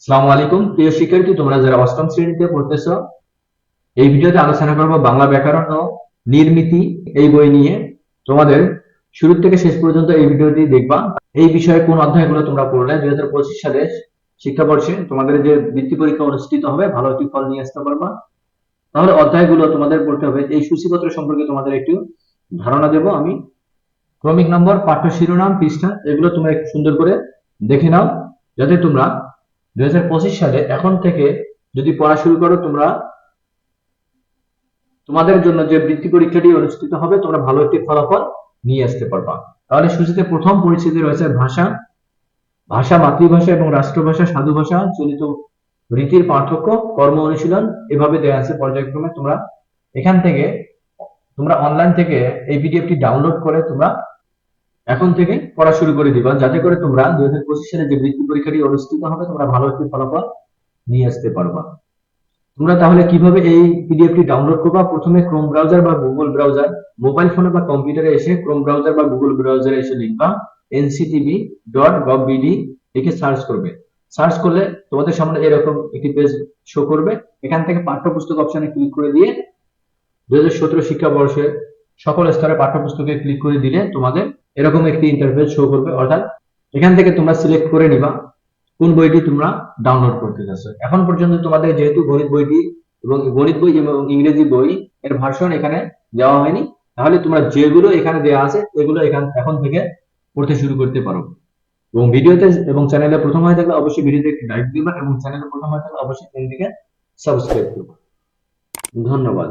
আসসালামু আলাইকুম প্রিয় শিক্ষার্থী, তোমরা যারা অষ্টম শ্রেণীতে পড়তেছো, এই ভিডিওতে আলোচনা করব বাংলা ব্যাকরণ ও নির্মিতি এই বই নিয়ে। তোমাদের শুরু থেকে শেষ পর্যন্ত এই ভিডিওটি দেখবা। এই বিষয়ে কোন অধ্যায়গুলো তোমরা পড়লে 2025 সালে শিক্ষাবর্ষে তোমাদের যে বৃত্তি পরীক্ষা অনুষ্ঠিত হবে ভালো একটি ফল নিয়ে আসতে পারবা। তাহলে অধ্যায়গুলো তোমাদের পড়তে হবে। এই সূচিপত্র সম্পর্কে তোমাদের একটু ধারণা দেব আমি। ক্রমিক নম্বর, পাঠ্য শিরোনাম, পৃষ্ঠা এগুলো তোমরা একটু সুন্দর করে দেখে নাও, যাতে তোমরা 2025 সালে এখন থেকে যদি পড়া শুরু করো, তোমরা তোমাদের জন্য যে বৃত্তি পরীক্ষাটি অনুষ্ঠিত হবে তোমরা ভালো একটি ফলাফল নিয়ে আসতে পারবা। তাহলে সূচিতে প্রথম পরিচিতি রয়েছে ভাষা। ভাষা মাতৃভাষা এবং রাষ্ট্রভাষা, সাধু ভাষা, চলিত রীতির পার্থক্য, কর্ম অনুশীলন এভাবে দেওয়া আছে পর্যায়ক্রমে। তোমরা এখান থেকে তোমরা অনলাইন থেকে এই পিডিএফটি ডাউনলোড করে তোমরা এখন থেকে পড়া শুরু করে দিবা, যাতে করে তোমরা 2025 সালে যে বৃত্তি পরীক্ষাটি অনুষ্ঠিত হবে তোমরা ভালো একটি ফলাফল নিয়ে আসতে পারবা। তোমরা তাহলে কিভাবে এই পিডিএফটি ডাউনলোড করবা? প্রথমে ক্রোম ব্রাউজার বা গুগল ব্রাউজার, মোবাইল ফোনে বা কম্পিউটারে এসে ক্রোম ব্রাউজার বা গুগল ব্রাউজারে এসে লিখবা nctv.gov.bd লিখে সার্চ করবে। সার্চ করলে তোমাদের সামনে এরকম একটি পেজ শো করবে। এখান থেকে পাঠ্যপুস্তক অপশনে ক্লিক করে দিয়ে 2017 শিক্ষাবর্ষে সকল স্তরে পাঠ্যপুস্তকে ক্লিক করে দিলে তোমাদের এরকম একটি ইন্টারফেস শো করবে। অর্থাৎ এখান থেকে তোমরা সিলেক্ট করে নিবা কোন বইটি তোমরা ডাউনলোড করতে চাচ্ছ। এখন পর্যন্ত তোমাদের যেহেতু গণিত বইটি এবং গণিত বই এবং ইংরেজি বই এর ভার্সন এখানে দেওয়া হয়নি, তাহলে তোমরা যেগুলো এখানে দেওয়া আছে এগুলো এখন থেকে পড়তে শুরু করতে পারো। এবং ভিডিওতে এবং চ্যানেলে প্রথম হয়ে থাকলে অবশ্যই ভিডিওতে একটি লাইক দিবা এবং চ্যানেলে প্রথম হয়ে থাকলে অবশ্যই চ্যানেলটিকে সাবস্ক্রাইব করবে। ধন্যবাদ।